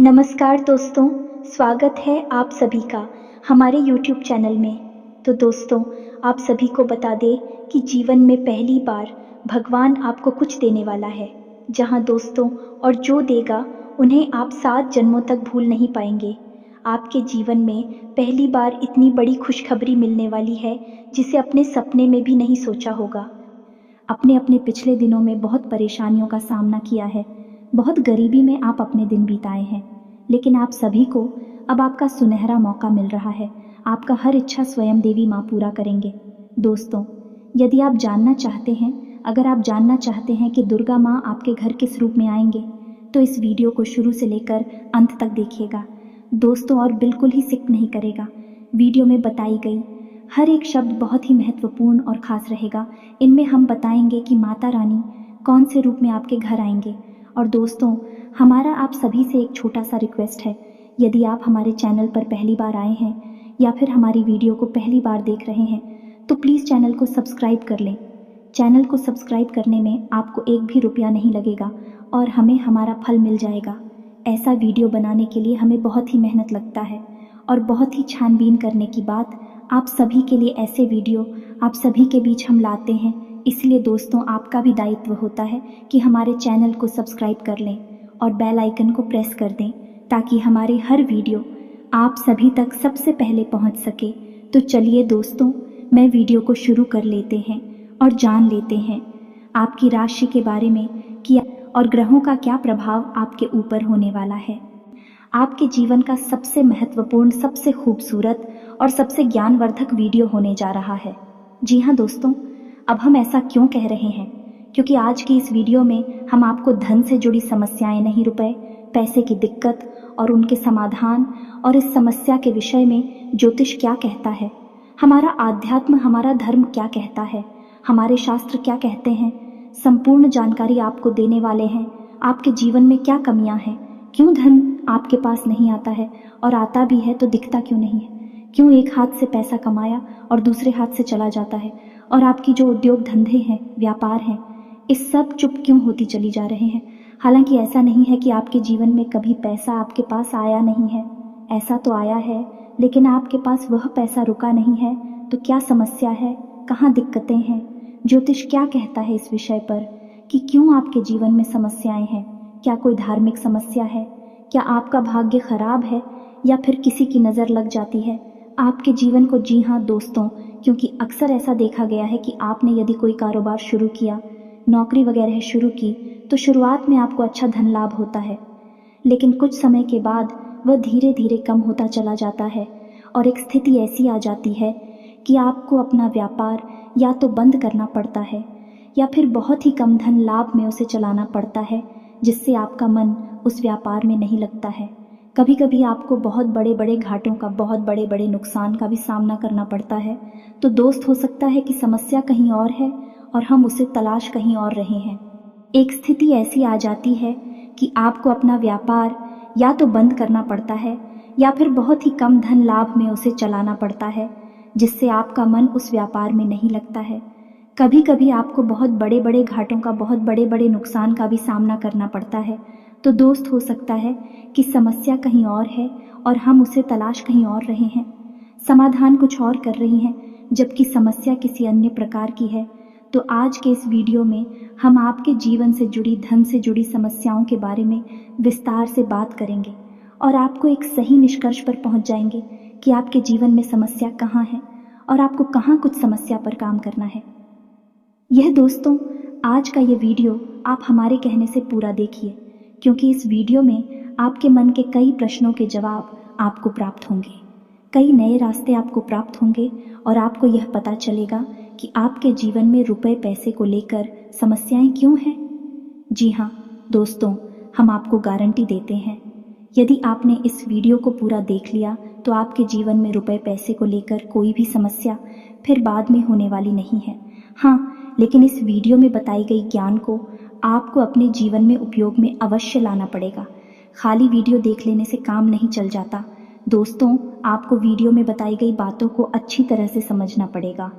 नमस्कार दोस्तों, स्वागत है आप सभी का हमारे YouTube चैनल में। तो दोस्तों, आप सभी को बता दें कि जीवन में पहली बार भगवान आपको कुछ देने वाला है, जहां दोस्तों और जो देगा उन्हें आप 7 जन्मों तक भूल नहीं पाएंगे। आपके जीवन में पहली बार इतनी बड़ी खुशखबरी मिलने वाली है जिसे अपने सपने में भी नहीं सोचा होगा। अपने अपने पिछले दिनों में बहुत परेशानियों का सामना किया है, बहुत गरीबी में आप अपने दिन बिताए हैं, लेकिन आप सभी को अब आपका सुनहरा मौका मिल रहा है। आपका हर इच्छा स्वयं देवी माँ पूरा करेंगे। दोस्तों, यदि आप जानना चाहते हैं, अगर आप जानना चाहते हैं कि दुर्गा माँ आपके घर किस रूप में आएंगे, तो इस वीडियो को शुरू से लेकर अंत तक देखिएगा दोस्तों, और बिल्कुल ही स्किप नहीं करेगा। वीडियो में बताई गई हर एक शब्द बहुत ही महत्वपूर्ण और ख़ास रहेगा। इनमें हम बताएंगे कि माता रानी कौन से रूप में आपके घर आएंगे। और दोस्तों, हमारा आप सभी से एक छोटा सा रिक्वेस्ट है, यदि आप हमारे चैनल पर पहली बार आए हैं या फिर हमारी वीडियो को पहली बार देख रहे हैं, तो प्लीज़ चैनल को सब्सक्राइब कर लें। चैनल को सब्सक्राइब करने में आपको एक भी रुपया नहीं लगेगा और हमें हमारा फल मिल जाएगा। ऐसा वीडियो बनाने के लिए हमें बहुत ही मेहनत लगता है और बहुत ही छानबीन करने की बात आप सभी के लिए ऐसे वीडियो आप सभी के बीच हम लाते हैं। इसलिए दोस्तों, आपका भी दायित्व होता है कि हमारे चैनल को सब्सक्राइब कर लें और बेल आइकन को प्रेस कर दें, ताकि हमारे हर वीडियो आप सभी तक सबसे पहले पहुंच सके। तो चलिए दोस्तों, मैं वीडियो को शुरू कर लेते हैं और जान लेते हैं आपकी राशि के बारे में कि और ग्रहों का क्या प्रभाव आपके ऊपर होने वाला है। आपके जीवन का सबसे महत्वपूर्ण, सबसे खूबसूरत और सबसे ज्ञानवर्धक वीडियो होने जा रहा है। जी हाँ दोस्तों, अब हम ऐसा क्यों कह रहे हैं? क्योंकि आज की इस वीडियो में हम आपको धन से जुड़ी समस्याएं, नहीं रुपए, पैसे की दिक्कत और उनके समाधान, और इस समस्या के विषय में ज्योतिष क्या कहता है, हमारा आध्यात्म, हमारा धर्म क्या कहता है, हमारे शास्त्र क्या कहते हैं, संपूर्ण जानकारी आपको देने वाले हैं। आपके जीवन में क्या कमियां हैं, क्यों धन आपके पास नहीं आता है, और आता भी है तो दिखता क्यों नहीं है, क्यों एक हाथ से पैसा कमाया और दूसरे हाथ से चला जाता है, और आपकी जो उद्योग धंधे हैं, व्यापार हैं, इस सब चुप क्यों होती चली जा रहे हैं। हालांकि ऐसा नहीं है कि आपके जीवन में कभी पैसा आपके पास आया नहीं है, ऐसा तो आया है, लेकिन आपके पास वह पैसा रुका नहीं है। तो क्या समस्या है, कहाँ दिक्कतें हैं, ज्योतिष क्या कहता है इस विषय पर कि क्यों आपके जीवन में समस्याएं हैं? क्या कोई धार्मिक समस्या है, क्या आपका भाग्य खराब है, या फिर किसी की नज़र लग जाती है आपके जीवन को? जी हाँ दोस्तों, क्योंकि अक्सर ऐसा देखा गया है कि आपने यदि कोई कारोबार शुरू किया, नौकरी वगैरह शुरू की, तो शुरुआत में आपको अच्छा धन लाभ होता है, लेकिन कुछ समय के बाद वह धीरे धीरे कम होता चला जाता है और एक स्थिति ऐसी आ जाती है कि आपको अपना व्यापार या तो बंद करना पड़ता है या फिर बहुत ही कम धन लाभ में उसे चलाना पड़ता है, जिससे आपका मन उस व्यापार में नहीं लगता है। कभी कभी आपको बहुत बड़े बड़े घाटों का, बहुत बड़े बड़े नुकसान का भी सामना करना पड़ता है। तो दोस्त, हो सकता है कि समस्या कहीं और है और हम उसे तलाश कहीं और रहे हैं। एक स्थिति ऐसी आ जाती है कि आपको अपना व्यापार या तो बंद करना पड़ता है या फिर बहुत ही कम धन लाभ में उसे चलाना पड़ता है, जिससे आपका मन उस व्यापार में नहीं लगता है। कभी कभी आपको बहुत बड़े बड़े घाटों का, बहुत बड़े बड़े नुकसान का भी सामना करना पड़ता है। तो दोस्त, हो सकता है कि समस्या कहीं और है और हम उसे तलाश कहीं और रहे हैं, समाधान कुछ और कर रही हैं, जबकि समस्या किसी अन्य प्रकार की है। तो आज के इस वीडियो में हम आपके जीवन से जुड़ी, धन से जुड़ी समस्याओं के बारे में विस्तार से बात करेंगे और आपको एक सही निष्कर्ष पर पहुंच जाएंगे कि आपके जीवन में समस्या कहाँ है और आपको कहाँ कुछ समस्या पर काम करना है। यह दोस्तों, आज का ये वीडियो आप हमारे कहने से पूरा देखिए, क्योंकि इस वीडियो में आपके मन के कई प्रश्नों के जवाब आपको प्राप्त होंगे, कई नए रास्ते आपको प्राप्त होंगे और आपको यह पता चलेगा कि आपके जीवन में रुपए पैसे को लेकर समस्याएं क्यों हैं। जी हाँ दोस्तों, हम आपको गारंटी देते हैं, यदि आपने इस वीडियो को पूरा देख लिया तो आपके जीवन में रुपए पैसे को लेकर कोई भी समस्या फिर बाद में होने वाली नहीं है। हाँ, लेकिन इस वीडियो में बताई गई ज्ञान को आपको अपने जीवन में उपयोग में अवश्य लाना पड़ेगा। खाली वीडियो देख लेने से काम नहीं चल जाता दोस्तों, आपको वीडियो में बताई गई बातों को अच्छी तरह से समझना पड़ेगा।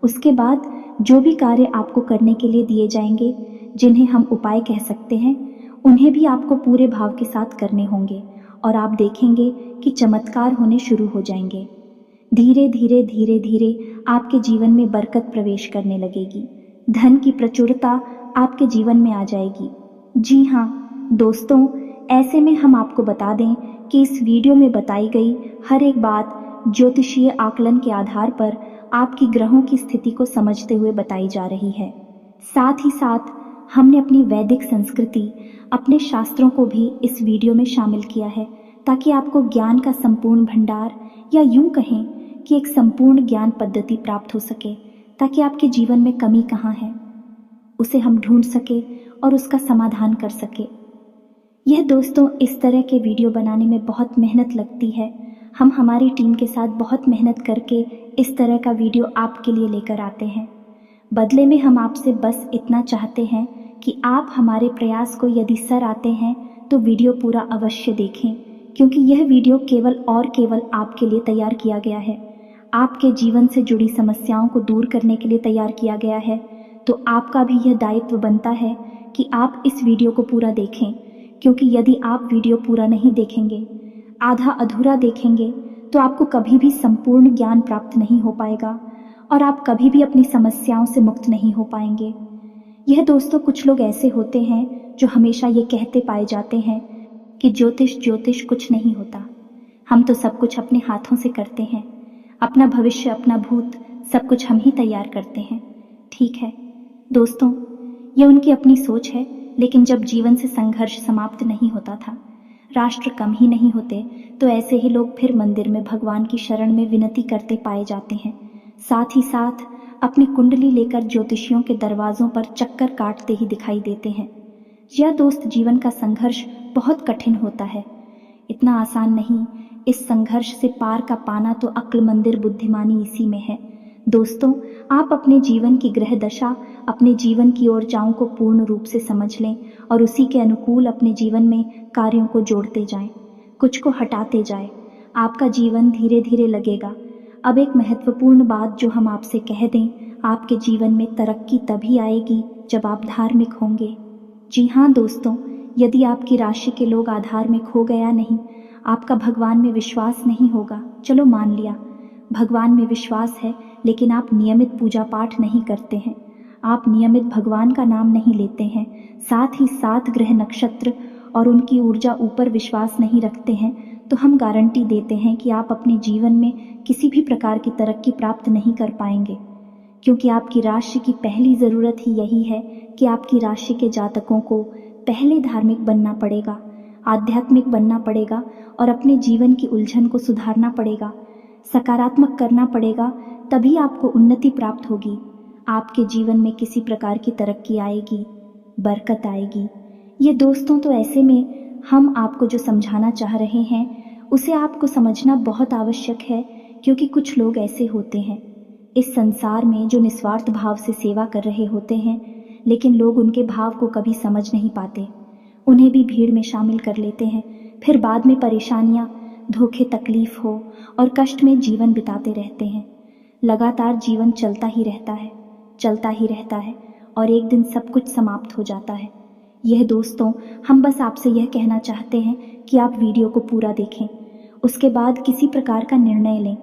उसके बाद जो भी कार्य आपको करने के लिए दिए जाएंगे, जिन्हें हम उपाय कह सकते हैं, उन्हें भी आपको पूरे भाव के साथ करने होंगे और आप देखेंगे कि चमत्कार होने शुरू हो जाएंगे। धीरे धीरे धीरे धीरे आपके जीवन में बरकत प्रवेश करने लगेगी। धन की प्रचुरता आपके जीवन में आ जाएगी। जी हाँ दोस्तों, ऐसे में हम आपको बता दें कि इस वीडियो में बताई गई हर एक बात ज्योतिषीय आकलन के आधार पर आपकी ग्रहों की स्थिति को समझते हुए बताई जा रही है। साथ ही साथ हमने अपनी वैदिक संस्कृति, अपने शास्त्रों को भी इस वीडियो में शामिल किया है, ताकि आपको ज्ञान का संपूर्ण भंडार, या यूं कहें कि एक संपूर्ण ज्ञान पद्धति प्राप्त हो सके, ताकि आपके जीवन में कमी कहाँ है उसे हम ढूंढ सके और उसका समाधान कर सके। यह दोस्तों, इस तरह के वीडियो बनाने में बहुत मेहनत लगती है। हम हमारी टीम के साथ बहुत मेहनत करके इस तरह का वीडियो आपके लिए लेकर आते हैं। बदले में हम आपसे बस इतना चाहते हैं कि आप हमारे प्रयास को यदि सर आते हैं तो वीडियो पूरा अवश्य देखें, क्योंकि यह वीडियो केवल और केवल आपके लिए तैयार किया गया है। आपके जीवन से जुड़ी समस्याओं को दूर करने के लिए तैयार किया गया है। तो आपका भी यह दायित्व बनता है कि आप इस वीडियो को पूरा देखें, क्योंकि यदि आप वीडियो पूरा नहीं देखेंगे, आधा अधूरा देखेंगे, तो आपको कभी भी संपूर्ण ज्ञान प्राप्त नहीं हो पाएगा और आप कभी भी अपनी समस्याओं से मुक्त नहीं हो पाएंगे। यह दोस्तों, कुछ लोग ऐसे होते हैं जो हमेशा ये कहते पाए जाते हैं कि ज्योतिष ज्योतिष कुछ नहीं होता, हम तो सब कुछ अपने हाथों से करते हैं, अपना भविष्य अपना भूत सब कुछ हम ही तैयार करते हैं। ठीक है दोस्तों, यह उनकी अपनी सोच है, लेकिन जब जीवन से संघर्ष समाप्त नहीं होता था, राष्ट्र कम ही नहीं होते, तो ऐसे ही लोग फिर मंदिर में भगवान की शरण में विनती करते पाए जाते हैं। साथ ही साथ अपनी कुंडली लेकर ज्योतिषियों के दरवाजों पर चक्कर काटते ही दिखाई देते हैं। यह दोस्त, जीवन का संघर्ष बहुत कठिन होता है, इतना आसान नहीं। इस संघर्ष से पार का पाना तो अक्ल, मंदिर, बुद्धिमानी इसी में है। दोस्तों, आप अपने जीवन की ग्रह दशा, अपने जीवन की ऊर्जाओं को पूर्ण रूप से समझ लें और उसी के अनुकूल अपने जीवन में कार्यों को जोड़ते जाएं, कुछ को हटाते जाएं। आपका जीवन धीरे धीरे लगेगा। अब एक महत्वपूर्ण बात जो हम आपसे कह दें, आपके जीवन में तरक्की तभी आएगी जब आप धार्मिक होंगे। जी हाँ दोस्तों, यदि आपकी राशि के लोग आधार्मिक हो गया नहीं, आपका भगवान में विश्वास नहीं होगा, चलो मान लिया भगवान में विश्वास है, लेकिन आप नियमित पूजा पाठ नहीं करते हैं, आप नियमित भगवान का नाम नहीं लेते हैं, साथ ही साथ ग्रह नक्षत्र और उनकी ऊर्जा ऊपर विश्वास नहीं रखते हैं, तो हम गारंटी देते हैं कि आप अपने जीवन में किसी भी प्रकार की तरक्की प्राप्त नहीं कर पाएंगे। क्योंकि आपकी राशि की पहली ज़रूरत ही यही है कि आपकी राशि के जातकों को पहले धार्मिक बनना पड़ेगा, आध्यात्मिक बनना पड़ेगा और अपने जीवन की उलझन को सुधारना पड़ेगा, सकारात्मक करना पड़ेगा, तभी आपको उन्नति प्राप्त होगी। आपके जीवन में किसी प्रकार की तरक्की आएगी, बरकत आएगी। ये दोस्तों, तो ऐसे में हम आपको जो समझाना चाह रहे हैं उसे आपको समझना बहुत आवश्यक है, क्योंकि कुछ लोग ऐसे होते हैं इस संसार में जो निस्वार्थ भाव से सेवा कर रहे होते हैं, लेकिन लोग उनके भाव को कभी समझ नहीं पाते, उन्हें भी भीड़ में शामिल कर लेते हैं, फिर बाद में परेशानियां, धोखे, तकलीफ हो और कष्ट में जीवन बिताते रहते हैं। लगातार जीवन चलता ही रहता है, चलता ही रहता है और एक दिन सब कुछ समाप्त हो जाता है। यह दोस्तों, हम बस आपसे यह कहना चाहते हैं कि आप वीडियो को पूरा देखें, उसके बाद किसी प्रकार का निर्णय लें।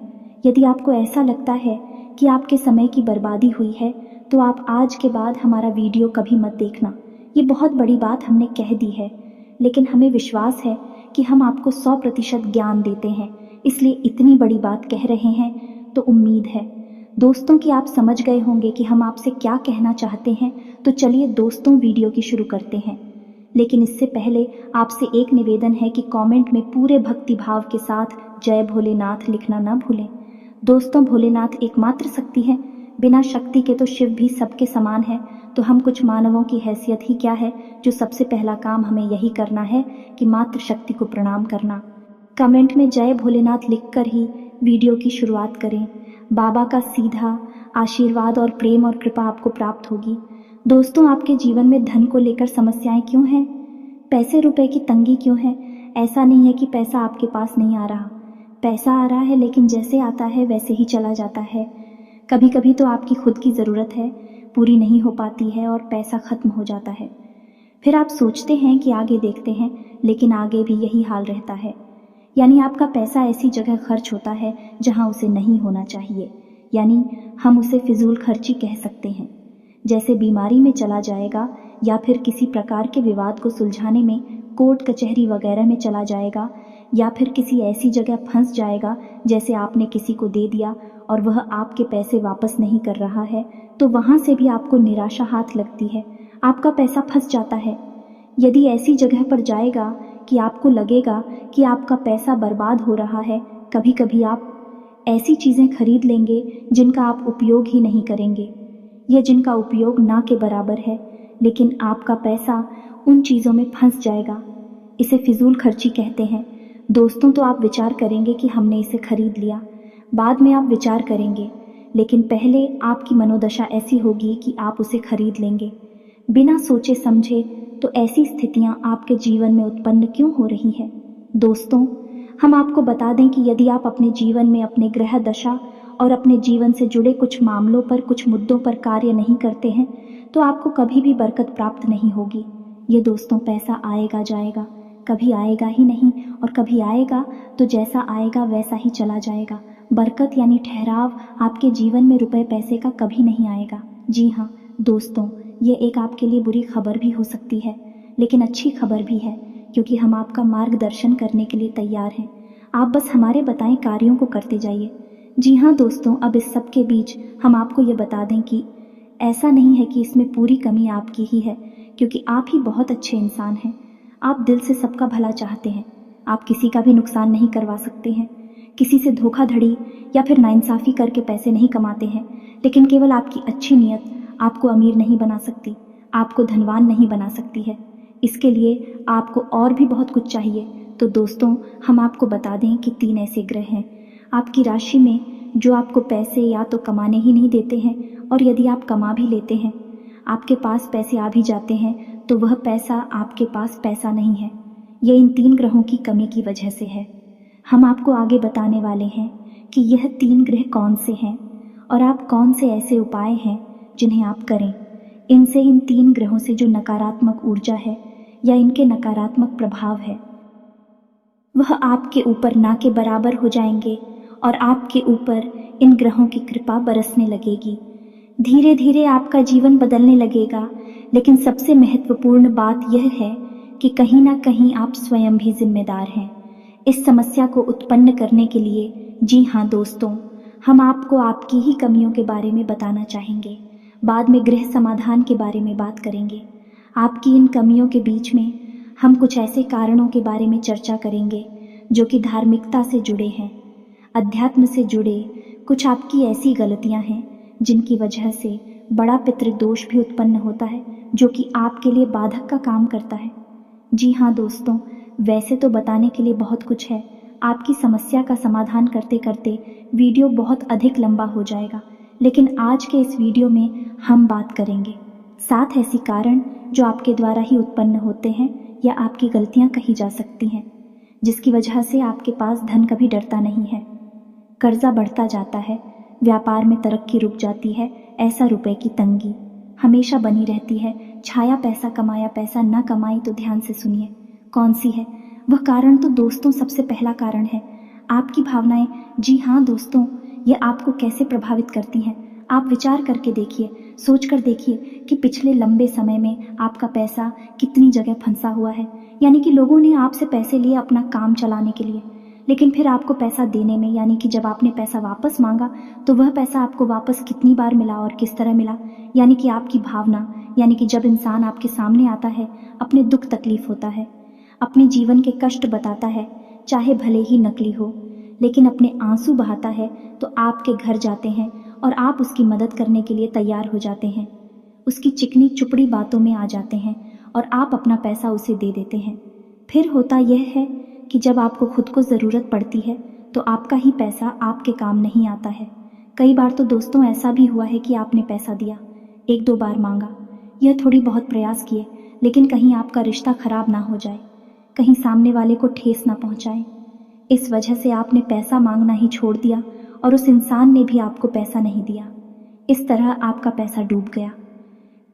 यदि आपको ऐसा लगता है कि आपके समय की बर्बादी हुई है, तो आप आज के बाद हमारा वीडियो कभी मत देखना। ये बहुत बड़ी बात हमने कह दी है, लेकिन हमें विश्वास है कि हम आपको 100% ज्ञान देते हैं, इसलिए इतनी बड़ी बात कह रहे हैं। तो उम्मीद है दोस्तों कि आप समझ गए होंगे कि हम आपसे क्या कहना चाहते हैं। तो चलिए दोस्तों, वीडियो की शुरू करते हैं। लेकिन इससे पहले आपसे एक निवेदन है कि कमेंट में पूरे भक्ति भाव के साथ जय भोलेनाथ लिखना ना भूलें। दोस्तों, भोलेनाथ एकमात्र शक्ति है, बिना शक्ति के तो शिव भी सबके समान है। तो हम कुछ मानवों की हैसियत ही क्या है, जो सबसे पहला काम हमें यही करना है कि मात्र शक्ति को प्रणाम करना। कमेंट में जय भोलेनाथ लिखकर ही वीडियो की शुरुआत करें। बाबा का सीधा आशीर्वाद और प्रेम और कृपा आपको प्राप्त होगी। दोस्तों, आपके जीवन में धन को लेकर समस्याएं क्यों हैं? पैसे रुपए की तंगी क्यों है? ऐसा नहीं है कि पैसा आपके पास नहीं आ रहा, पैसा आ रहा है, लेकिन जैसे आता है वैसे ही चला जाता है। कभी कभी तो आपकी खुद की ज़रूरत है, पूरी नहीं हो पाती है और पैसा ख़त्म हो जाता है। फिर आप सोचते हैं कि आगे देखते हैं, लेकिन आगे भी यही हाल रहता है। यानी आपका पैसा ऐसी जगह खर्च होता है जहां उसे नहीं होना चाहिए, यानी हम उसे फिजूल खर्ची कह सकते हैं। जैसे बीमारी में चला जाएगा या फिर किसी प्रकार के विवाद को सुलझाने में कोर्ट कचहरी वगैरह में चला जाएगा, या फिर किसी ऐसी जगह फंस जाएगा जैसे आपने किसी को दे दिया और वह आपके पैसे वापस नहीं कर रहा है, तो वहाँ से भी आपको निराशा हाथ लगती है, आपका पैसा फंस जाता है। यदि ऐसी जगह पर जाएगा कि आपको लगेगा कि आपका पैसा बर्बाद हो रहा है, कभी कभी आप ऐसी चीज़ें खरीद लेंगे जिनका आप उपयोग ही नहीं करेंगे या जिनका उपयोग ना के बराबर है, लेकिन आपका पैसा उन चीज़ों में फंस जाएगा। इसे फिजूल खर्ची कहते हैं। दोस्तों, तो आप विचार करेंगे कि हमने इसे खरीद लिया, बाद में आप विचार करेंगे, लेकिन पहले आपकी मनोदशा ऐसी होगी कि आप उसे खरीद लेंगे बिना सोचे समझे। तो ऐसी स्थितियां आपके जीवन में उत्पन्न क्यों हो रही है? दोस्तों, हम आपको बता दें कि यदि आप अपने जीवन में अपने ग्रह दशा और अपने जीवन से जुड़े कुछ मामलों पर, कुछ मुद्दों पर कार्य नहीं करते हैं, तो आपको कभी भी बरकत प्राप्त नहीं होगी। ये दोस्तों, पैसा आएगा जाएगा, कभी आएगा ही नहीं, और कभी आएगा तो जैसा आएगा वैसा ही चला जाएगा। बरकत यानी ठहराव आपके जीवन में रुपए पैसे का कभी नहीं आएगा। जी हाँ दोस्तों, ये एक आपके लिए बुरी खबर भी हो सकती है, लेकिन अच्छी खबर भी है, क्योंकि हम आपका मार्गदर्शन करने के लिए तैयार हैं। आप बस हमारे बताएं कार्यों को करते जाइए। जी हाँ दोस्तों, अब इस सब के बीच हम आपको ये बता दें कि ऐसा नहीं है कि इसमें पूरी कमी आपकी ही है, क्योंकि आप ही बहुत अच्छे इंसान हैं। आप दिल से सबका भला चाहते हैं, आप किसी का भी नुकसान नहीं करवा सकते हैं, किसी से धोखाधड़ी या फिर नाइंसाफ़ी करके पैसे नहीं कमाते हैं, लेकिन केवल आपकी अच्छी नीयत आपको अमीर नहीं बना सकती, आपको धनवान नहीं बना सकती है। इसके लिए आपको और भी बहुत कुछ चाहिए। तो दोस्तों, हम आपको बता दें कि 3 ऐसे ग्रह हैं आपकी राशि में जो आपको पैसे या तो कमाने ही नहीं देते हैं, और यदि आप कमा भी लेते हैं, आपके पास पैसे आ भी जाते हैं, तो वह पैसा आपके पास पैसा नहीं है। यह इन 3 ग्रहों की कमी की वजह से है। हम आपको आगे बताने वाले हैं कि यह 3 ग्रह कौन से हैं और आप कौन से ऐसे उपाय हैं जिन्हें आप करें। इनसे इन 3 ग्रहों से जो नकारात्मक ऊर्जा है या इनके नकारात्मक प्रभाव है, वह आपके ऊपर ना के बराबर हो जाएंगे और आपके ऊपर इन ग्रहों की कृपा बरसने लगेगी। धीरे धीरे आपका जीवन बदलने लगेगा। लेकिन सबसे महत्वपूर्ण बात यह है कि कहीं ना कहीं आप स्वयं भी जिम्मेदार हैं इस समस्या को उत्पन्न करने के लिए। जी हाँ दोस्तों, हम आपको आपकी ही कमियों के बारे में बताना चाहेंगे। बाद में गृह समाधान के बारे में बात करेंगे। आपकी इन कमियों के बीच में हम कुछ ऐसे कारणों के बारे में चर्चा करेंगे जो कि धार्मिकता से जुड़े हैं, अध्यात्म से जुड़े। कुछ आपकी ऐसी गलतियां हैं जिनकी वजह से बड़ा पितृदोष भी उत्पन्न होता है, जो कि आपके लिए बाधक का काम करता है। जी हाँ दोस्तों, वैसे तो बताने के लिए बहुत कुछ है। आपकी समस्या का समाधान करते करते वीडियो बहुत अधिक लंबा हो जाएगा, लेकिन आज के इस वीडियो में हम बात करेंगे 7 ऐसी कारण जो आपके द्वारा ही उत्पन्न होते हैं या आपकी गलतियां कही जा सकती हैं, जिसकी वजह से आपके पास धन कभी डरता नहीं है, कर्जा बढ़ता जाता है, व्यापार में तरक्की रुक जाती है, ऐसा रुपए की तंगी हमेशा बनी रहती है, छाया पैसा कमाया पैसा न कमाई। तो ध्यान से सुनिए कौन सी है वह कारण। तो दोस्तों, सबसे पहला कारण है आपकी भावनाएं। जी हाँ दोस्तों, ये आपको कैसे प्रभावित करती हैं। आप विचार करके देखिए, सोच कर देखिए कि पिछले लंबे समय में आपका पैसा कितनी जगह फंसा हुआ है। यानी कि लोगों ने आपसे पैसे लिए अपना काम चलाने के लिए, लेकिन फिर आपको पैसा देने में, यानी कि जब आपने पैसा वापस मांगा तो वह पैसा आपको वापस कितनी बार मिला और किस तरह मिला। यानी कि आपकी भावना, यानी कि जब इंसान आपके सामने आता है, अपने दुख तकलीफ होता है, अपने जीवन के कष्ट बताता है, चाहे भले ही नकली हो, लेकिन अपने आंसू बहाता है, तो आपके घर जाते हैं और आप उसकी मदद करने के लिए तैयार हो जाते हैं। उसकी चिकनी चुपड़ी बातों में आ जाते हैं और आप अपना पैसा उसे दे देते हैं। फिर होता यह है कि जब आपको खुद को ज़रूरत पड़ती है तो आपका ही पैसा आपके काम नहीं आता है। कई बार तो दोस्तों ऐसा भी हुआ है कि आपने पैसा दिया, 1-2 बार मांगा, यह थोड़ी बहुत प्रयास किए, लेकिन कहीं आपका रिश्ता खराब ना हो जाए, कहीं सामने वाले को ठेस ना पहुंचाए। इस वजह से आपने पैसा मांगना ही छोड़ दिया और उस इंसान ने भी आपको पैसा नहीं दिया। इस तरह आपका पैसा डूब गया।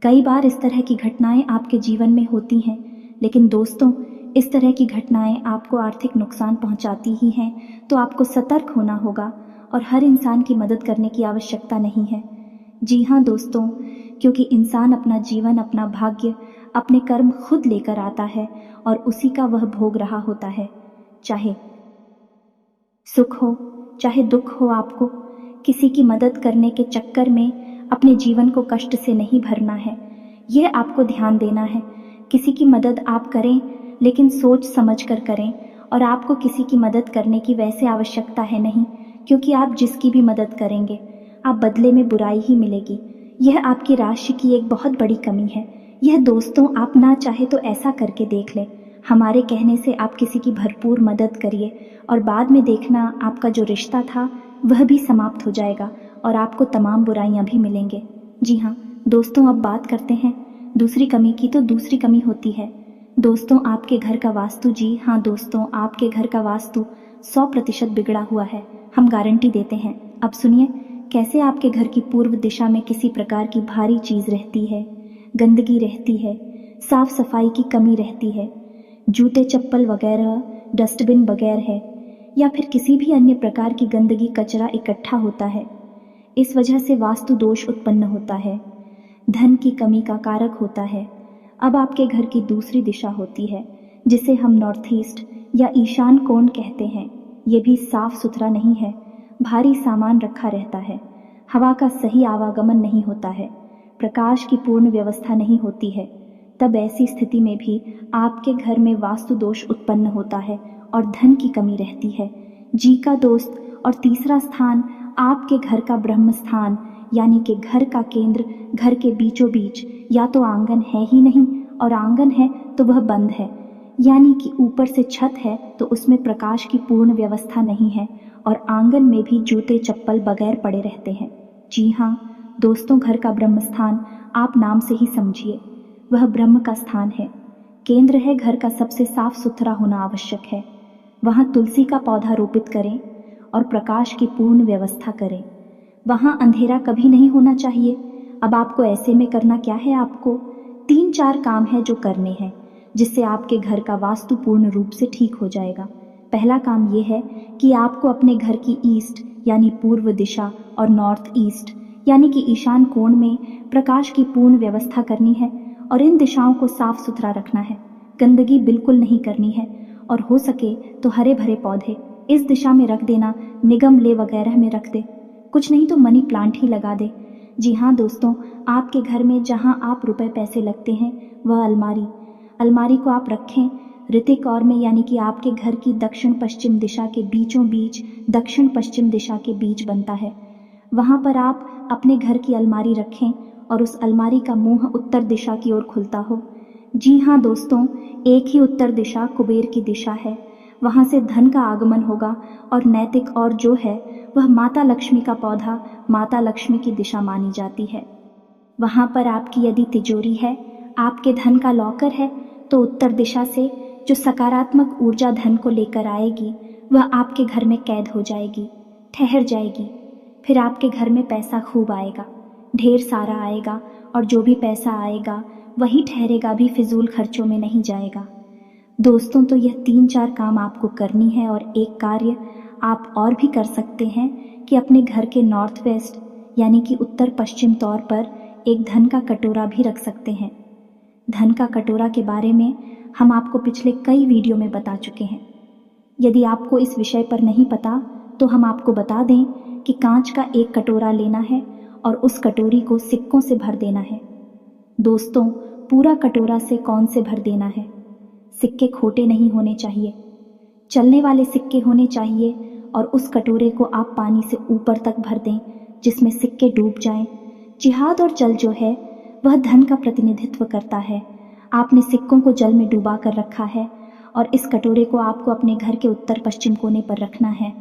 कई बार इस तरह की घटनाएं आपके जीवन में होती हैं, लेकिन दोस्तों इस तरह की घटनाएं आपको आर्थिक नुकसान पहुंचाती ही हैं, तो आपको सतर्क होना होगा और हर इंसान की मदद करने की आवश्यकता नहीं है। जी हाँ दोस्तों, क्योंकि इंसान अपना जीवन, अपना भाग्य, अपने कर्म खुद लेकर आता है और उसी का वह भोग रहा होता है। चाहे सुख हो चाहे दुख हो, आपको किसी की मदद करने के चक्कर में अपने जीवन को कष्ट से नहीं भरना है। यह आपको ध्यान देना है। किसी की मदद आप करें, लेकिन सोच समझ कर करें। और आपको किसी की मदद करने की वैसे आवश्यकता है नहीं, क्योंकि आप जिसकी भी मदद करेंगे, आप बदले में बुराई ही मिलेगी। यह आपकी राशि की एक बहुत बड़ी कमी है। यह दोस्तों, आप ना चाहे तो ऐसा करके देख लें। हमारे कहने से आप किसी की भरपूर मदद करिए और बाद में देखना आपका जो रिश्ता था वह भी समाप्त हो जाएगा और आपको तमाम बुराइयां भी मिलेंगे। जी हाँ दोस्तों, अब बात करते हैं दूसरी कमी की। तो दूसरी कमी होती है दोस्तों आपके घर का वास्तु। जी हाँ दोस्तों, आपके घर का वास्तु 100% बिगड़ा हुआ है, हम गारंटी देते हैं। अब सुनिए कैसे आपके घर की पूर्व दिशा में किसी प्रकार की भारी चीज रहती है, गंदगी रहती है, साफ सफाई की कमी रहती है, जूते चप्पल वगैरह डस्टबिन बगैर है, या फिर किसी भी अन्य प्रकार की गंदगी कचरा इकट्ठा होता है। इस वजह से वास्तु दोष उत्पन्न होता है, धन की कमी का कारक होता है। अब आपके घर की दूसरी दिशा होती है जिसे हम नॉर्थ ईस्ट या ईशान कोण कहते हैं। ये भी साफ सुथरा नहीं है, भारी सामान रखा रहता है, हवा का सही आवागमन नहीं होता है, प्रकाश की पूर्ण व्यवस्था नहीं होती है। तब ऐसी स्थिति में भी आपके घर में वास्तु दोष उत्पन्न होता है और धन की कमी रहती है। जी का दोस्त, और तीसरा स्थान आपके घर का ब्रह्म स्थान, यानी कि घर का केंद्र, घर के बीचों बीच या तो आंगन है ही नहीं, और आंगन है तो वह बंद है, यानी कि ऊपर से छत है तो उसमें प्रकाश की पूर्ण व्यवस्था नहीं है, और आंगन में भी जूते चप्पल बगैर पड़े रहते हैं। जी हाँ दोस्तों, घर का ब्रह्म स्थान आप नाम से ही समझिए, वह ब्रह्म का स्थान है, केंद्र है। घर का सबसे साफ सुथरा होना आवश्यक है। वहाँ तुलसी का पौधा रोपित करें और प्रकाश की पूर्ण व्यवस्था करें। वहाँ अंधेरा कभी नहीं होना चाहिए। अब आपको ऐसे में करना क्या है, आपको 3-4 काम है जो करने हैं, जिससे आपके घर का वास्तु पूर्ण रूप से ठीक हो जाएगा। पहला काम यह है कि आपको अपने घर की ईस्ट यानी पूर्व दिशा और नॉर्थ ईस्ट यानी कि ईशान कोण में प्रकाश की पूर्ण व्यवस्था करनी है, और इन दिशाओं को साफ सुथरा रखना है। गंदगी बिल्कुल नहीं करनी है, और हो सके तो हरे भरे पौधे इस दिशा में रख देना, निगमले वगैरह में रख दे, कुछ नहीं तो मनी प्लांट ही लगा दे। जी हाँ दोस्तों, आपके घर में जहाँ आप रुपए पैसे लगते हैं वह अलमारी को आप रखें ऋतिक और में, यानी कि आपके घर की दक्षिण पश्चिम दिशा के बीचों बीच, दक्षिण पश्चिम दिशा के बीच बनता है। वहाँ पर आप अपने घर की अलमारी रखें और उस अलमारी का मुंह उत्तर दिशा की ओर खुलता हो। जी हाँ दोस्तों, एक ही उत्तर दिशा कुबेर की दिशा है। वहाँ से धन का आगमन होगा, और नैतिक और जो है वह माता लक्ष्मी का पौधा माता लक्ष्मी की दिशा मानी जाती है। वहाँ पर आपकी यदि तिजोरी है, आपके धन का लॉकर है, तो उत्तर दिशा से जो सकारात्मक ऊर्जा धन को लेकर आएगी वह आपके घर में कैद हो जाएगी, ठहर जाएगी। फिर आपके घर में पैसा खूब आएगा, ढेर सारा आएगा, और जो भी पैसा आएगा वही ठहरेगा, भी फिजूल खर्चों में नहीं जाएगा। दोस्तों, तो यह 3-4 काम आपको करनी है, और एक कार्य आप और भी कर सकते हैं कि अपने घर के नॉर्थ वेस्ट यानी कि उत्तर पश्चिम तौर पर एक धन का कटोरा भी रख सकते हैं। धन का कटोरा के बारे में हम आपको पिछले कई वीडियो में बता चुके हैं। यदि आपको इस विषय पर नहीं पता तो हम आपको बता दें कि कांच का एक कटोरा लेना है और उस कटोरी को सिक्कों से भर देना है। दोस्तों, पूरा कटोरा से कौन से भर देना है? सिक्के खोटे नहीं होने चाहिए, चलने वाले सिक्के होने चाहिए, और उस कटोरे को आप पानी से ऊपर तक भर दें जिसमें सिक्के डूब जाएं। जिहाद और जल जो है वह धन का प्रतिनिधित्व करता है। आपने सिक्कों को जल में डुबा कर रखा है, और इस कटोरे को आपको अपने घर के उत्तर पश्चिम कोने पर रखना है।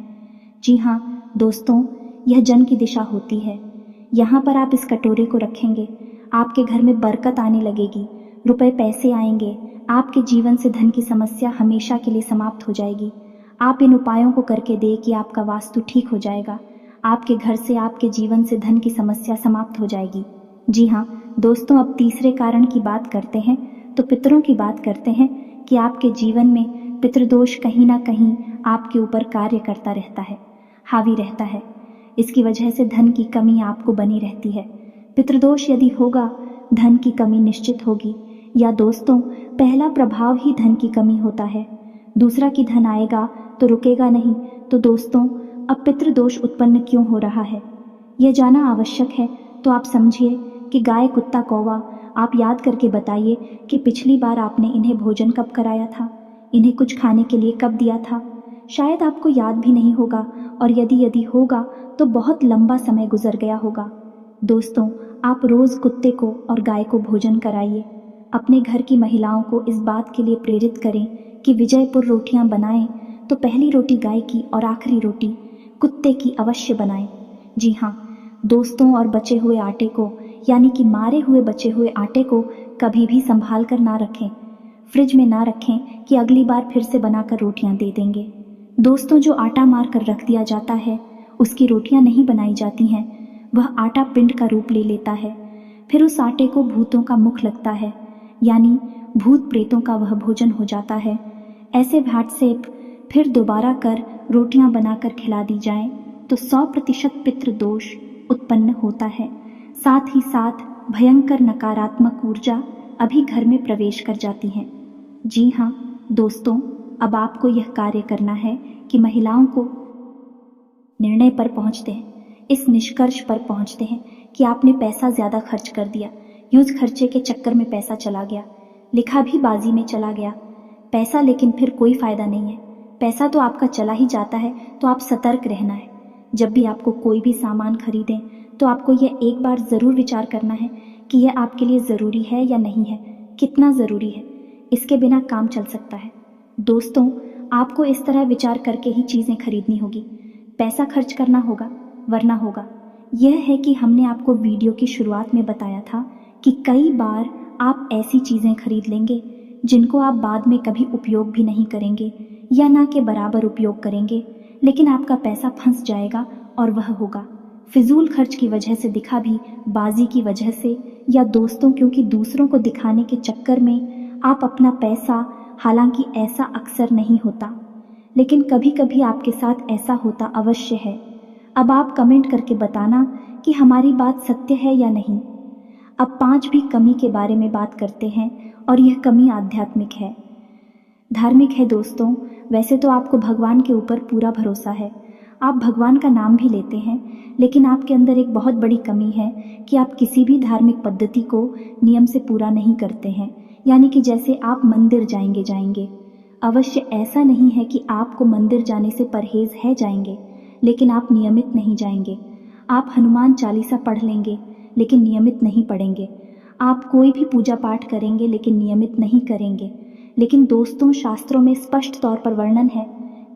जी हाँ दोस्तों, यह जन की दिशा होती है। यहाँ पर आप इस कटोरे को रखेंगे, आपके घर में बरकत आने लगेगी, रुपए पैसे आएंगे, आपके जीवन से धन की समस्या हमेशा के लिए समाप्त हो जाएगी। आप इन उपायों को करके दें कि आपका वास्तु ठीक हो जाएगा, आपके घर से, आपके जीवन से धन की समस्या समाप्त हो जाएगी। जी हाँ दोस्तों, अब तीसरे कारण की बात करते हैं, तो पितरों की बात करते हैं कि आपके जीवन में पितृदोष कहीं ना कहीं आपके ऊपर कार्य करता रहता है, हावी रहता है। इसकी वजह से धन की कमी आपको बनी रहती है। पितृदोष यदि होगा, धन की कमी निश्चित होगी। या दोस्तों, पहला प्रभाव ही धन की कमी होता है। दूसरा कि धन आएगा तो रुकेगा नहीं। तो दोस्तों, अब पितृदोष उत्पन्न क्यों हो रहा है, यह जानना आवश्यक है। तो आप समझिए कि गाय, कुत्ता, कौवा, आप याद करके बताइए कि पिछली बार आपने इन्हें भोजन कब कराया था, इन्हें कुछ खाने के लिए कब दिया था। शायद आपको याद भी नहीं होगा, और यदि होगा तो बहुत लंबा समय गुजर गया होगा। दोस्तों, आप रोज़ कुत्ते को और गाय को भोजन कराइए। अपने घर की महिलाओं को इस बात के लिए प्रेरित करें कि विजयपुर रोटियां बनाएं तो पहली रोटी गाय की और आखिरी रोटी कुत्ते की अवश्य बनाएं। जी हाँ दोस्तों, और बचे हुए आटे को, यानी कि मारे हुए बचे हुए आटे को कभी भी संभाल कर ना रखें, फ्रिज में ना रखें कि अगली बार फिर से बनाकर रोटियां दे देंगे। दोस्तों, जो आटा मार कर रख दिया जाता है उसकी रोटियां नहीं बनाई जाती हैं। वह आटा पिंड का रूप ले लेता है। फिर उस आटे को भूतों का मुख लगता है, यानी भूत प्रेतों का वह भोजन हो जाता है। ऐसे भाट से फिर दोबारा कर रोटियां बनाकर खिला दी जाएं तो 100% पितृदोष उत्पन्न होता है। साथ ही साथ भयंकर नकारात्मक ऊर्जा अभी घर में प्रवेश कर जाती है। जी हाँ दोस्तों, अब आपको यह कार्य करना है कि महिलाओं को निर्णय पर पहुंचते हैं, इस निष्कर्ष पर पहुंचते हैं कि आपने पैसा ज़्यादा खर्च कर दिया। यूज खर्चे के चक्कर में पैसा चला गया, लिखा भी बाजी में चला गया पैसा, लेकिन फिर कोई फ़ायदा नहीं है। पैसा तो आपका चला ही जाता है, तो आप सतर्क रहना है। जब भी आपको कोई भी सामान खरीदें तो आपको यह एक बार ज़रूर विचार करना है कि यह आपके लिए ज़रूरी है या नहीं है, कितना ज़रूरी है, इसके बिना काम चल सकता है। दोस्तों, आपको इस तरह विचार करके ही चीज़ें खरीदनी होगी, पैसा खर्च करना होगा, वरना होगा। यह है कि हमने आपको वीडियो की शुरुआत में बताया था कि कई बार आप ऐसी चीज़ें खरीद लेंगे जिनको आप बाद में कभी उपयोग भी नहीं करेंगे या ना के बराबर उपयोग करेंगे, लेकिन आपका पैसा फंस जाएगा और वह होगा फिजूल खर्च की वजह से, दिखा भी बाजी की वजह से, या दोस्तों क्योंकि दूसरों को दिखाने के चक्कर में आप अपना पैसा, हालांकि ऐसा अक्सर नहीं होता लेकिन कभी कभी आपके साथ ऐसा होता अवश्य है। अब आप कमेंट करके बताना कि हमारी बात सत्य है या नहीं। अब 5 भी कमी के बारे में बात करते हैं, और यह कमी आध्यात्मिक है, धार्मिक है। दोस्तों, वैसे तो आपको भगवान के ऊपर पूरा भरोसा है, आप भगवान का नाम भी लेते हैं, लेकिन आपके अंदर एक बहुत बड़ी कमी है कि आप किसी भी धार्मिक पद्धति को नियम से पूरा नहीं करते हैं। यानी कि जैसे आप मंदिर जाएंगे, अवश्य ऐसा नहीं है कि आपको मंदिर जाने से परहेज है जाएंगे, लेकिन आप नियमित नहीं जाएंगे। आप हनुमान चालीसा पढ़ लेंगे लेकिन नियमित नहीं पढ़ेंगे। आप कोई भी पूजा पाठ करेंगे लेकिन नियमित नहीं करेंगे। लेकिन दोस्तों, शास्त्रों में स्पष्ट तौर पर वर्णन है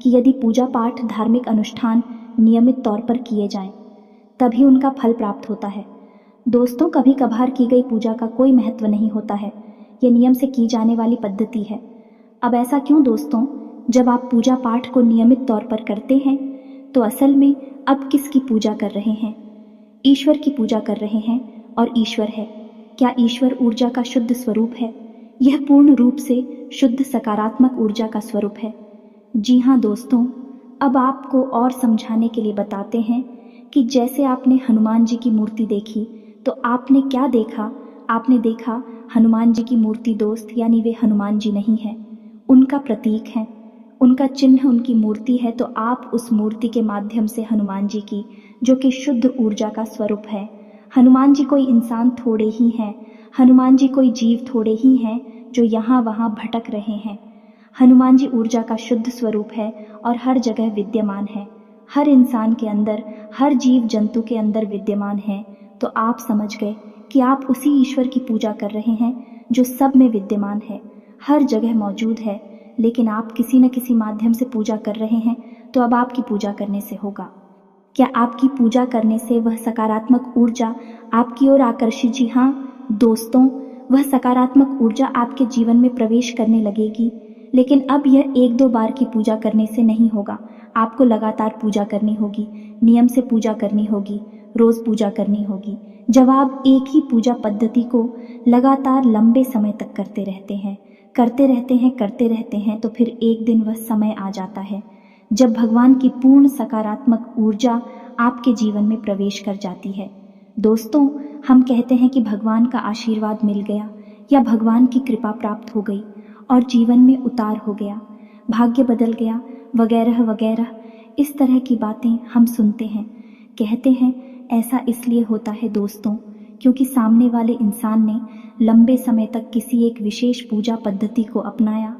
कि यदि पूजा पाठ, धार्मिक अनुष्ठान नियमित तौर पर किए जाएं, तभी उनका फल प्राप्त होता है। दोस्तों, कभी कभार की गई पूजा का कोई महत्व नहीं होता है, ये नियम से की जाने वाली पद्धति है। अब ऐसा क्यों दोस्तों? जब आप पूजा पाठ को नियमित तौर पर करते हैं तो असल में अब किसकी पूजा कर रहे हैं? ईश्वर की पूजा कर रहे हैं। और ईश्वर है क्या? ईश्वर ऊर्जा का शुद्ध स्वरूप है। यह पूर्ण रूप से शुद्ध सकारात्मक ऊर्जा का स्वरूप है। जी हाँ दोस्तों, अब आपको और समझाने के लिए बताते हैं कि जैसे आपने हनुमान जी की मूर्ति देखी तो आपने क्या देखा? आपने देखा हनुमान जी की मूर्ति दोस्त, यानी वे हनुमान जी नहीं है, उनका प्रतीक है, उनका चिन्ह उनकी मूर्ति है। तो आप उस मूर्ति के माध्यम से हनुमान जी की, जो कि शुद्ध ऊर्जा का स्वरूप है, हनुमान जी कोई इंसान थोड़े ही हैं, हनुमान जी कोई जीव थोड़े ही हैं जो यहाँ वहाँ भटक रहे हैं। हनुमान जी ऊर्जा का शुद्ध स्वरूप है और हर जगह विद्यमान है, हर इंसान के अंदर, हर जीव जंतु के अंदर विद्यमान है। तो आप समझ गए कि आप उसी ईश्वर की पूजा कर रहे हैं जो सब में विद्यमान है, हर जगह मौजूद है, लेकिन आप किसी न किसी माध्यम से पूजा कर रहे हैं। तो अब आपकी पूजा करने से होगा क्या? आपकी पूजा करने से वह सकारात्मक ऊर्जा आपकी ओर आकर्षित, जी हाँ दोस्तों, वह सकारात्मक ऊर्जा आपके जीवन में प्रवेश करने लगेगी। लेकिन अब यह 1-2 बार की पूजा करने से नहीं होगा, आपको लगातार पूजा करनी होगी, नियम से पूजा करनी होगी, रोज पूजा करनी होगी। जब आप एक ही पूजा पद्धति को लगातार लंबे समय तक करते रहते हैं करते रहते हैं तो फिर एक दिन वह समय आ जाता है जब भगवान की पूर्ण सकारात्मक ऊर्जा आपके जीवन में प्रवेश कर जाती है। दोस्तों, हम कहते हैं कि भगवान का आशीर्वाद मिल गया या भगवान की कृपा प्राप्त हो गई और जीवन में उतार हो गया, भाग्य बदल गया, वगैरह वगैरह। इस तरह की बातें हम सुनते हैं, कहते हैं। ऐसा इसलिए होता है दोस्तों, क्योंकि सामने वाले इंसान ने लंबे समय तक किसी एक विशेष पूजा पद्धति को अपनाया।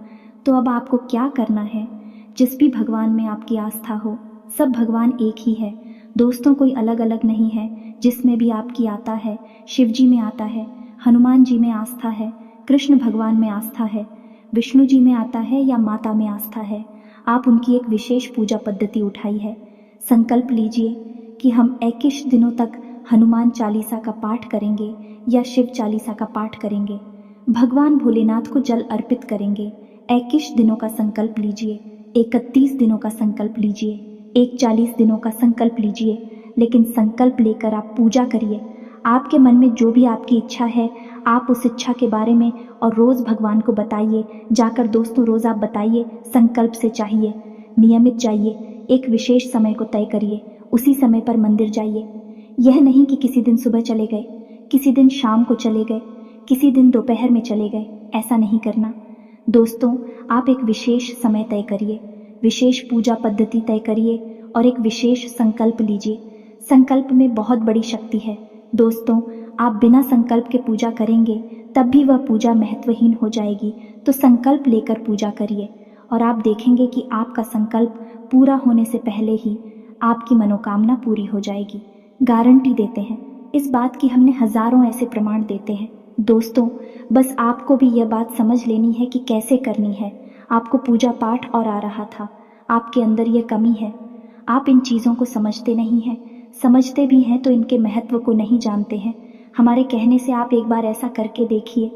तो अब आपको क्या करना है? जिस भी भगवान में आपकी आस्था हो, सब भगवान एक ही है दोस्तों, कोई अलग अलग नहीं है। जिसमें भी आपकी आता है, शिव जी में आता है, हनुमान जी में आस्था है, कृष्ण भगवान में आस्था है, विष्णु जी में आता है या माता में आस्था है, आप उनकी एक विशेष पूजा पद्धति उठाई है। संकल्प लीजिए कि हम 21 दिनों तक हनुमान चालीसा का पाठ करेंगे या शिव चालीसा का पाठ करेंगे, भगवान भोलेनाथ को जल अर्पित करेंगे। 21 दिनों का संकल्प लीजिए, 31 दिनों का संकल्प लीजिए, 41 दिनों का संकल्प लीजिए, लेकिन संकल्प लेकर आप पूजा करिए। आपके मन में जो भी आपकी इच्छा है, आप उस इच्छा के बारे में और रोज़ भगवान को बताइए। जाकर दोस्तों रोज़ आप बताइए, संकल्प से चाहिए, नियमित जाइए, एक विशेष समय को तय करिए, उसी समय पर मंदिर जाइए। यह नहीं कि किसी दिन सुबह चले गए, किसी दिन शाम को चले गए, किसी दिन दोपहर में चले गए, ऐसा नहीं करना दोस्तों। आप एक विशेष समय तय करिए, विशेष पूजा पद्धति तय करिए और एक विशेष संकल्प लीजिए। संकल्प में बहुत बड़ी शक्ति है दोस्तों। आप बिना संकल्प के पूजा करेंगे तब भी वह पूजा महत्वहीन हो जाएगी। तो संकल्प लेकर पूजा करिए और आप देखेंगे कि आपका संकल्प पूरा होने से पहले ही आपकी मनोकामना पूरी हो जाएगी। गारंटी देते हैं, इस बात की हमने हजारों ऐसे प्रमाण देते हैं दोस्तों। बस आपको भी यह बात समझ लेनी है कि कैसे करनी है। आपको पूजा पाठ और आ रहा था, आपके अंदर यह कमी है। आप इन चीज़ों को समझते नहीं हैं, समझते भी हैं तो इनके महत्व को नहीं जानते हैं। हमारे कहने से आप एक बार ऐसा करके देखिए,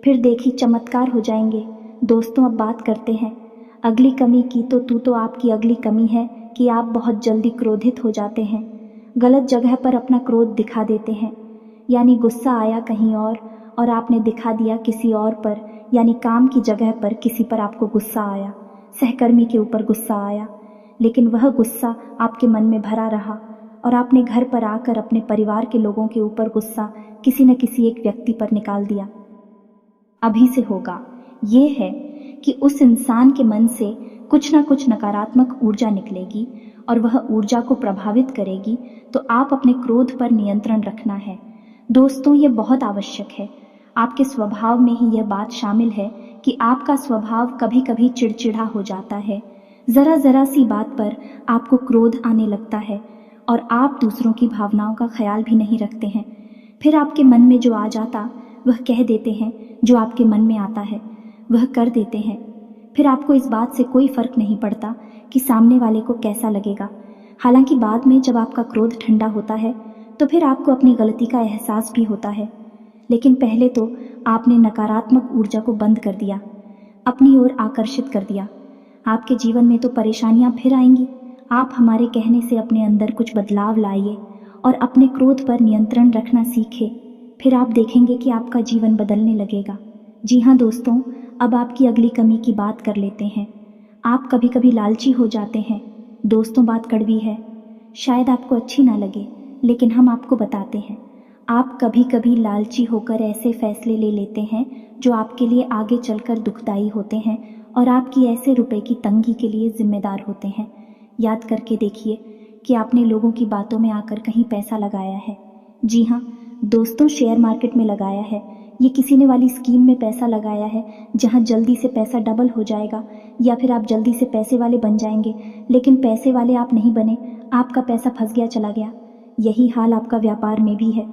फिर देखिए चमत्कार हो जाएंगे दोस्तों। अब बात करते हैं अगली कमी की। तो आपकी अगली कमी है कि आप बहुत जल्दी क्रोधित हो जाते हैं, गलत जगह पर अपना क्रोध दिखा देते हैं। यानी गुस्सा आया कहीं और आपने दिखा दिया किसी और पर, यानी काम की जगह पर किसी पर आपको गुस्सा आया, सहकर्मी के ऊपर गुस्सा आया, लेकिन वह गुस्सा आपके मन में भरा रहा और आपने घर पर आकर अपने परिवार के लोगों के ऊपर गुस्सा किसी न किसी एक व्यक्ति पर निकाल दिया। अभी से होगा ये है कि उस इंसान के मन से कुछ न कुछ नकारात्मक ऊर्जा निकलेगी और वह ऊर्जा को प्रभावित करेगी। तो आप अपने क्रोध पर नियंत्रण रखना है दोस्तों, ये बहुत आवश्यक है। आपके स्वभाव में ही यह बात शामिल है कि आपका स्वभाव कभी कभी चिड़चिड़ा हो जाता है। जरा सी बात पर आपको क्रोध आने लगता है और आप दूसरों की भावनाओं का ख्याल भी नहीं रखते हैं। फिर आपके मन में जो आ जाता वह कह देते हैं, जो आपके मन में आता है वह कर देते हैं। फिर आपको इस बात से कोई फर्क नहीं पड़ता कि सामने वाले को कैसा लगेगा। हालांकि बाद में जब आपका क्रोध ठंडा होता है तो फिर आपको अपनी गलती का एहसास भी होता है, लेकिन पहले तो आपने नकारात्मक ऊर्जा को बंद कर दिया, अपनी ओर आकर्षित कर दिया। आपके जीवन में तो परेशानियां फिर आएंगी। आप हमारे कहने से अपने अंदर कुछ बदलाव लाइए और अपने क्रोध पर नियंत्रण रखना सीखें, फिर आप देखेंगे कि आपका जीवन बदलने लगेगा। जी हाँ दोस्तों, अब आपकी अगली कमी की बात कर लेते हैं। आप कभी कभी लालची हो जाते हैं दोस्तों। बात कड़वी है, शायद आपको अच्छी ना लगे, लेकिन हम आपको बताते हैं। आप कभी कभी लालची होकर ऐसे फैसले ले लेते हैं जो आपके लिए आगे चलकर दुखदाई होते हैं और आपकी ऐसे रुपए की तंगी के लिए जिम्मेदार होते हैं। याद करके देखिए कि आपने लोगों की बातों में आकर कहीं पैसा लगाया है। जी हाँ दोस्तों, शेयर मार्केट में लगाया है, ये किसी ने वाली स्कीम में पैसा लगाया है जहाँ जल्दी से पैसा डबल हो जाएगा या फिर आप जल्दी से पैसे वाले बन जाएंगे, लेकिन पैसे वाले आप नहीं बने, आपका पैसा फंस गया, चला गया। यही हाल आपका व्यापार में भी है।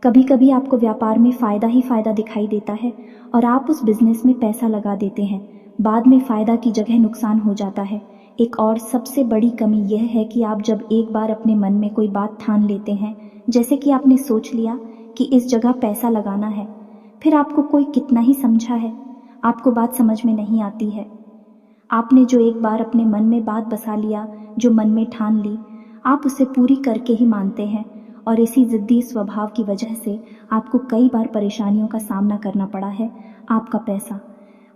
कभी कभी आपको व्यापार में फ़ायदा ही फ़ायदा दिखाई देता है और आप उस बिजनेस में पैसा लगा देते हैं, बाद में फ़ायदा की जगह नुकसान हो जाता है। एक और सबसे बड़ी कमी यह है कि आप जब एक बार अपने मन में कोई बात ठान लेते हैं, जैसे कि आपने सोच लिया कि इस जगह पैसा लगाना है, फिर आपको कोई कितना ही समझा है, आपको बात समझ में नहीं आती है। आपने जो एक बार अपने मन में बात बसा लिया, जो मन में ठान ली, आप उसे पूरी करके ही मानते हैं और इसी जिद्दी स्वभाव की वजह से आपको कई बार परेशानियों का सामना करना पड़ा है। आपका पैसा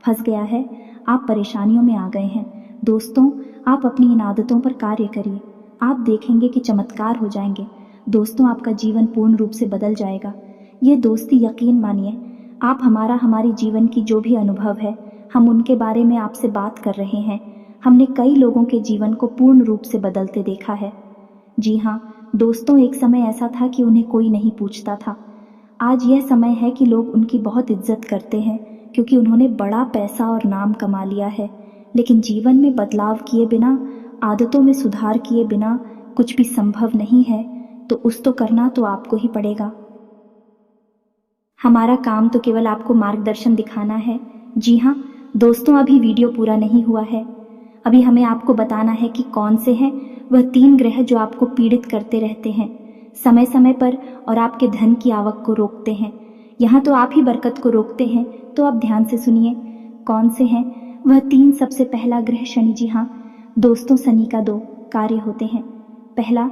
फंस गया है, आप परेशानियों में आ गए हैं। दोस्तों, आप अपनी इन आदतों पर कार्य करिए, आप देखेंगे कि चमत्कार हो जाएंगे। दोस्तों, आपका जीवन पूर्ण रूप से बदल जाएगा। ये दोस्ती, यकीन मानिए, आप हमारे जीवन की जो भी अनुभव है, हम उनके बारे में आपसे बात कर रहे हैं। हमने कई लोगों के जीवन को पूर्ण रूप से बदलते देखा है। जी हाँ दोस्तों, एक समय ऐसा था कि उन्हें कोई नहीं पूछता था। आज यह समय है कि लोग उनकी बहुत इज्जत करते हैं क्योंकि उन्होंने बड़ा पैसा और नाम कमा लिया है। लेकिन जीवन में बदलाव किए बिना, आदतों में सुधार किए बिना कुछ भी संभव नहीं है। तो तो करना तो आपको ही पड़ेगा। हमारा काम तो केवल आपको मार्गदर्शन दिखाना है। जी हाँ दोस्तों, अभी वीडियो पूरा नहीं हुआ है। अभी हमें आपको बताना है कि कौन से हैं वह 3 ग्रह जो आपको पीड़ित करते रहते हैं समय समय पर और आपके धन की आवक को रोकते हैं। यहाँ तो आप ही बरकत को रोकते हैं, तो आप ध्यान से सुनिए कौन से हैं वह 3। सबसे पहला ग्रह शनि। जी हाँ दोस्तों, शनि का 2 कार्य होते हैं। पहला,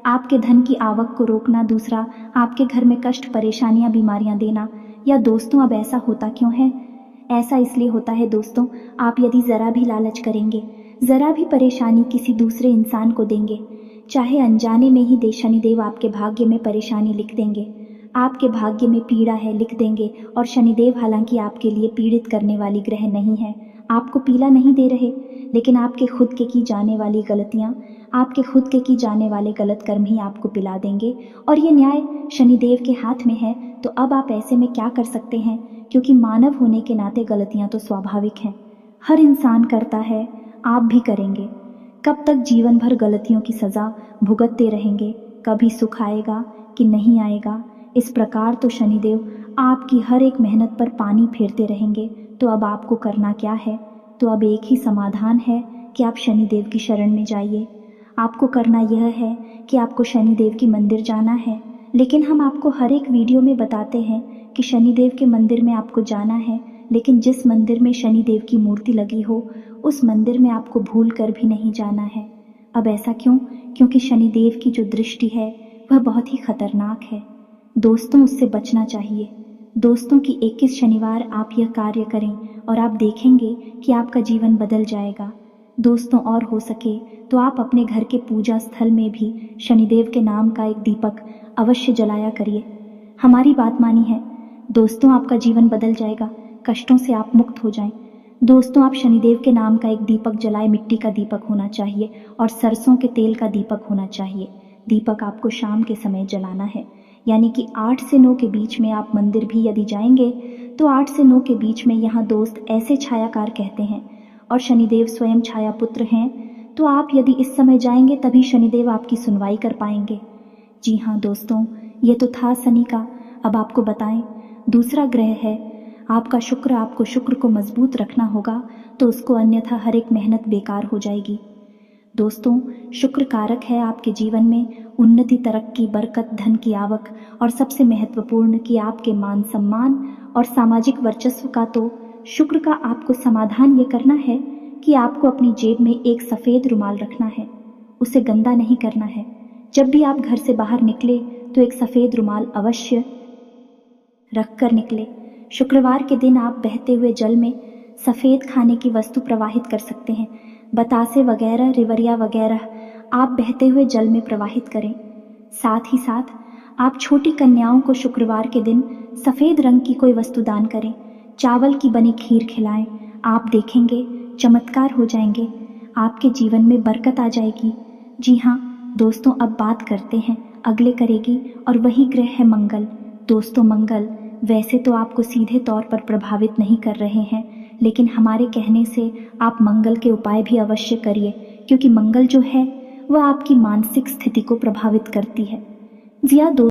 आपके धन की आवक को रोकना। दूसरा, आपके घर में कष्ट, परेशानियां, बीमारियां देना। या दोस्तों, अब ऐसा होता क्यों है? ऐसा इसलिए होता है दोस्तों, आप यदि ज़रा भी लालच करेंगे, ज़रा भी परेशानी किसी दूसरे इंसान को देंगे, चाहे अनजाने में ही शनिदेव आपके भाग्य में परेशानी लिख देंगे, आपके भाग्य में पीड़ा है लिख देंगे। और शनिदेव हालांकि आपके लिए पीड़ित करने वाली ग्रह नहीं है, आपको पीला नहीं दे रहे, लेकिन आपके खुद के की जाने वाली गलतियाँ, आपके खुद के की जाने वाले गलत कर्म ही आपको पिला देंगे। और ये न्याय शनिदेव के हाथ में है। तो अब आप ऐसे में क्या कर सकते हैं? क्योंकि मानव होने के नाते गलतियाँ तो स्वाभाविक हैं, हर इंसान करता है, आप भी करेंगे। कब तक जीवन भर गलतियों की सज़ा भुगतते रहेंगे? कभी सुख आएगा कि नहीं आएगा? इस प्रकार तो शनिदेव आपकी हर एक मेहनत पर पानी फेरते रहेंगे। तो अब आपको करना क्या है? तो अब एक ही समाधान है कि आप शनिदेव की शरण में जाइए। आपको करना यह है कि आपको शनिदेव की मंदिर जाना है। लेकिन हम आपको हर एक वीडियो में बताते हैं कि शनिदेव के मंदिर में आपको जाना है, लेकिन जिस मंदिर में शनिदेव की मूर्ति लगी हो, उस मंदिर में आपको भूल कर भी नहीं जाना है। अब ऐसा क्यों? क्योंकि शनिदेव की जो दृष्टि है वह बहुत ही खतरनाक है। दोस्तों, उससे बचना चाहिए। दोस्तों, की 21 शनिवार आप यह कार्य करें और आप देखेंगे कि आपका जीवन बदल जाएगा। दोस्तों, और हो सके तो आप अपने घर के पूजा स्थल में भी शनिदेव के नाम का एक दीपक अवश्य जलाया करिए। हमारी बात मानी है दोस्तों, आपका जीवन बदल जाएगा, कष्टों से आप मुक्त हो जाएं। दोस्तों, आप शनिदेव के नाम का एक दीपक जलाए। मिट्टी का दीपक होना चाहिए और सरसों के तेल का दीपक होना चाहिए। दीपक आपको शाम के समय जलाना है, यानी कि 8 से 9 के बीच में। आप मंदिर भी यदि जाएंगे तो 8 से 9 के बीच में। यहाँ दोस्त ऐसे छायाकार कहते हैं और शनिदेव स्वयं छाया पुत्र हैं। तो आप यदि इस समय जाएंगे तभी शनिदेव आपकी सुनवाई कर पाएंगे। जी हाँ दोस्तों, ये तो था शनि का। अब आपको बताएं, दूसरा ग्रह है आपका शुक्र। आपको शुक्र को मजबूत रखना होगा, तो उसको अन्यथा हर एक मेहनत बेकार हो जाएगी। दोस्तों, शुक्र कारक है आपके जीवन में उन्नति, तरक्की, बरकत, धन की आवक और सबसे महत्वपूर्ण कि आपके मान सम्मान और सामाजिक वर्चस्व का। तो शुक्र का आपको समाधान ये करना है कि आपको अपनी जेब में एक सफ़ेद रुमाल रखना है, उसे गंदा नहीं करना है। जब भी आप घर से बाहर निकले तो एक सफ़ेद रुमाल अवश्य रख कर निकले। शुक्रवार के दिन आप बहते हुए जल में सफ़ेद खाने की वस्तु प्रवाहित कर सकते हैं। बतासे वगैरह, रिवरिया वगैरह आप बहते हुए जल में प्रवाहित करें। साथ ही साथ आप छोटी कन्याओं को शुक्रवार के दिन सफ़ेद रंग की कोई वस्तु दान करें। चावल की बनी खीर खिलाएं। आप देखेंगे चमत्कार हो जाएंगे, आपके जीवन में बरकत आ जाएगी। जी हाँ दोस्तों, अब बात करते हैं अगले करेगी, और वही ग्रह है मंगल। दोस्तों, मंगल वैसे तो आपको सीधे तौर पर प्रभावित नहीं कर रहे हैं, लेकिन हमारे कहने से आप मंगल के उपाय भी अवश्य करिए, क्योंकि मंगल जो है वह आपकी मानसिक स्थिति को प्रभावित करती है। जी हाँ